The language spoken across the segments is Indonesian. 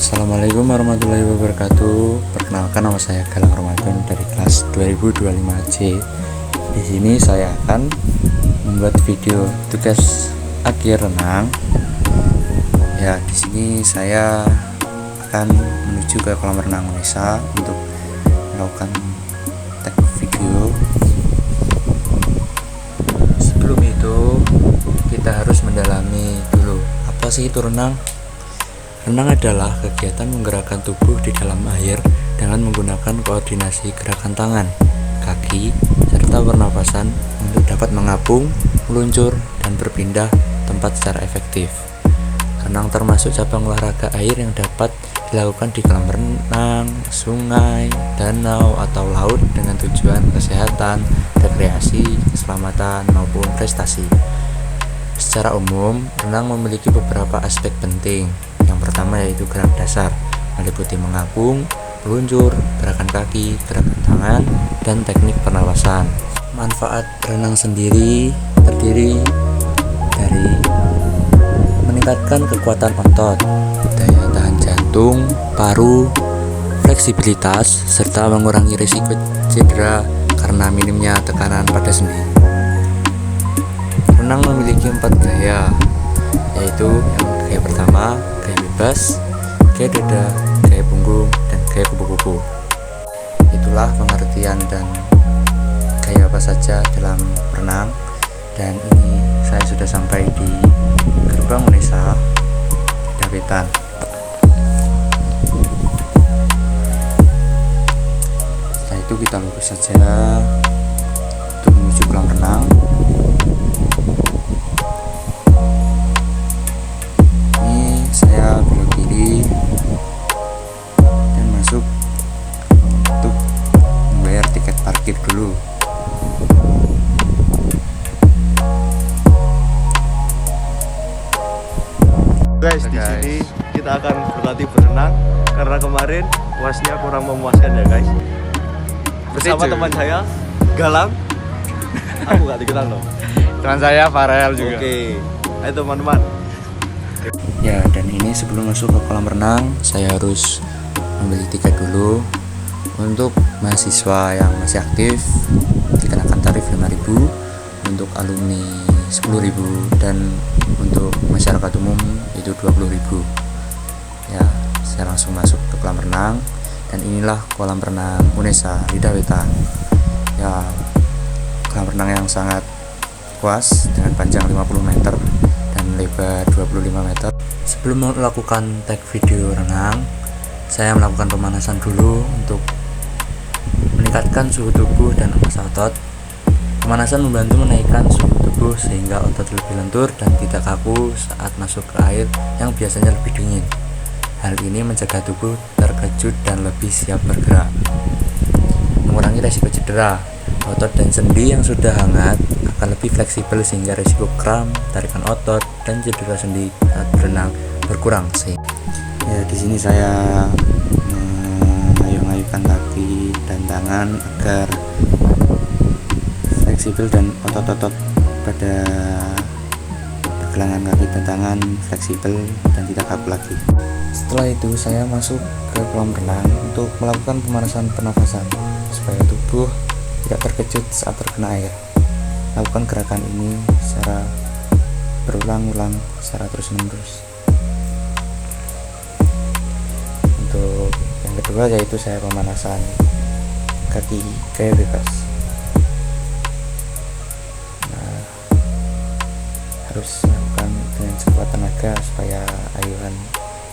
Assalamualaikum warahmatullahi wabarakatuh. Perkenalkan, nama saya Galang Ramadan dari kelas 2025C. Di sini saya akan membuat video tugas akhir renang. Ya, di sini saya akan menuju ke kolam renang Unesa untuk melakukan tag video. Sebelum itu, kita harus mendalami dulu apa sih itu renang. Renang adalah kegiatan menggerakkan tubuh di dalam air dengan menggunakan koordinasi gerakan tangan, kaki, serta pernapasan untuk dapat mengapung, meluncur, dan berpindah tempat secara efektif. Renang termasuk cabang olahraga air yang dapat dilakukan di kolam renang, sungai, danau, atau laut dengan tujuan kesehatan, rekreasi, keselamatan, maupun prestasi. Secara umum, renang memiliki beberapa aspek penting. Yang pertama yaitu gerak dasar, meliputi mengapung, meluncur, gerakan kaki, gerakan tangan, dan teknik pernapasan. Manfaat renang sendiri terdiri dari meningkatkan kekuatan otot, daya tahan jantung, paru, fleksibilitas, serta mengurangi risiko cedera karena minimnya tekanan pada sendi. Renang memiliki 4 gaya, yaitu yang gaya pertama, gaya bebas, gaya dada, gaya punggung, dan gaya kupu-kupu. Itulah pengertian dan gaya apa saja dalam renang. Dan ini saya sudah sampai di gerbang Unesa Dawetan. Setelah itu kita lurus saja untuk menuju kolam renang. Saya belok kiri dan masuk untuk membayar tiket parkir dulu. Guys, di sini kita akan berlatih berenang karena kemarin UASnya kurang memuaskan ya guys. Bersama teman saya Galang. Aku gak dikenal loh. Teman saya Farel juga. Oke, ayo teman-teman. Ya, dan ini sebelum masuk ke kolam renang saya harus membeli tiket dulu. Untuk mahasiswa yang masih aktif dikenakan tarif 5.000, untuk alumni 10.000, dan untuk masyarakat umum itu 20.000. Ya, saya langsung masuk ke kolam renang, dan inilah kolam renang Unesa di Dawetan. Ya, kolam renang yang sangat luas dengan panjang 50 meter dan lebar 25 meter. Sebelum melakukan tag video renang, saya melakukan pemanasan dulu untuk meningkatkan suhu tubuh dan massa otot. Pemanasan membantu menaikkan suhu tubuh sehingga otot lebih lentur dan tidak kaku saat masuk ke air yang biasanya lebih dingin. Hal ini mencegah tubuh terkejut dan lebih siap bergerak. Mengurangi resiko cedera. Otot dan sendi yang sudah hangat akan lebih fleksibel sehingga risiko kram, tarikan otot, dan cedera sendi saat berenang berkurang. Ya, di sini saya mengayuh-ayuhkan kaki dan tangan agar fleksibel dan otot-otot pada pergelangan kaki dan tangan fleksibel dan tidak kaku lagi. Setelah itu saya masuk ke kolam renang untuk melakukan pemanasan pernafasan supaya tubuh tidak terkejut saat terkena air. Lakukan gerakan ini secara berulang-ulang secara terus-menerus. Untuk yang kedua yaitu saya pemanasan kaki gaya bebas. Nah, harus melakukan dengan sekuat tenaga supaya ayuhan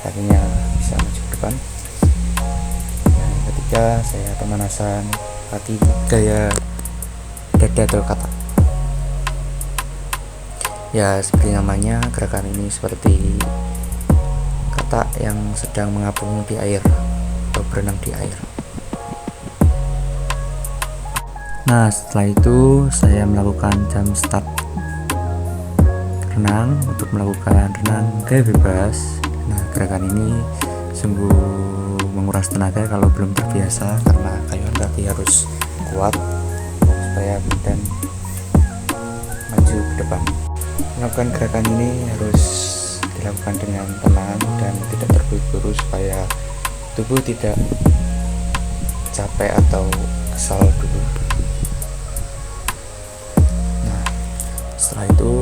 kakinya bisa maju ke depan. Yang ketiga saya pemanasan kaki gaya dada atau kata. Ya, seperti namanya, gerakan ini seperti kata yang sedang mengapung di air atau berenang di air. Nah, setelah itu saya melakukan jam start renang untuk melakukan renang gaya bebas. Nah, gerakan ini sungguh menguras tenaga kalau belum terbiasa karena kayuhan kaki harus kuat supaya badan maju ke depan. Melakukan gerakan ini harus dilakukan dengan tenang dan tidak terburu-buru supaya tubuh tidak capek atau kesal dulu. Nah, setelah itu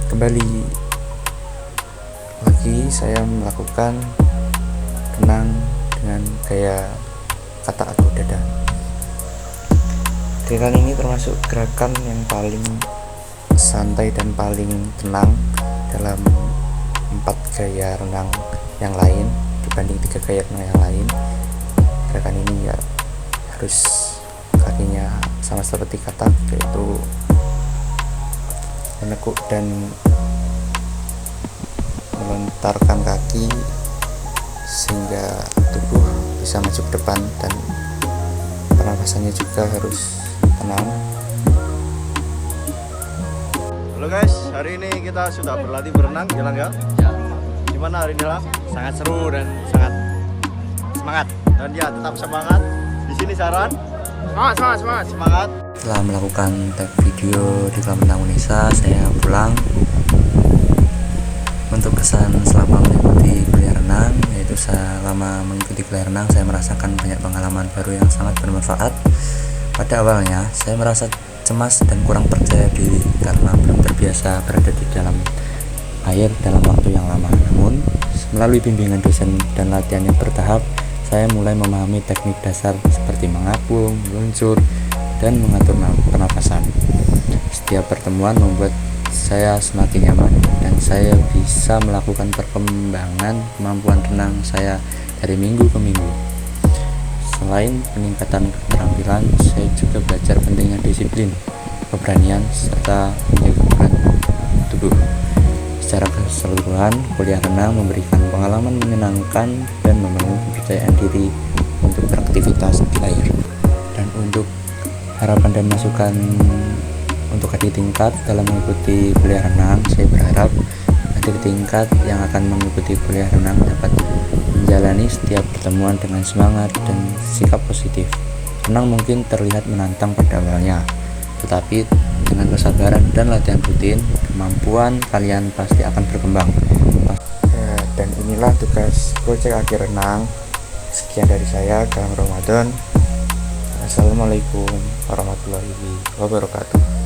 kembali lagi saya melakukan renang dengan gaya kata atau dada. Gerakan ini termasuk gerakan yang paling santai dan paling tenang dalam 4 gaya renang yang lain dibanding 3 gaya renang yang lain. Gerakan ini ya harus kakinya sama seperti kata, yaitu menekuk dan melontarkan kaki sehingga tubuh bisa maju ke depan, dan pernapasannya juga harus tenang. Halo guys, hari ini kita sudah berlatih berenang, Gilang ya? Ya, Gimana hari ini Lang? sangat seru dan sangat semangat. Dan ya tetap semangat. Di sini saran, semangat. Setelah melakukan tag video di kolam renang Unesa, saya pulang. Untuk kesan selama mengikuti kuliah renang, yaitu selama mengikuti kuliah renang saya merasakan banyak pengalaman baru yang sangat bermanfaat. Pada awalnya saya merasa cemas dan kurang percaya diri karena belum terbiasa berada di dalam air dalam waktu yang lama. Namun melalui bimbingan dosen dan latihan yang bertahap, saya mulai memahami teknik dasar seperti mengapung, meluncur, dan mengatur pernapasan. Setiap pertemuan membuat saya semakin nyaman dan saya bisa melakukan perkembangan kemampuan renang saya dari minggu ke minggu. Selain peningkatan keterampilan, saya juga belajar pentingnya disiplin, keberanian, serta menjaga berat tubuh. Secara keseluruhan, kuliah renang memberikan pengalaman menyenangkan dan membangun kepercayaan diri untuk beraktivitas di air. Dan untuk harapan dan masukan untuk adik tingkat dalam mengikuti kuliah renang, saya berharap adik tingkat yang akan mengikuti kuliah renang dapat menjalani setiap pertemuan dengan semangat dan sikap positif. Renang mungkin terlihat menantang pada awalnya, tetapi dengan kesabaran dan latihan rutin, kemampuan kalian pasti akan berkembang. Dan inilah tugas proyek akhir renang. Sekian dari saya, Kang Ramadan. Assalamualaikum warahmatullahi wabarakatuh.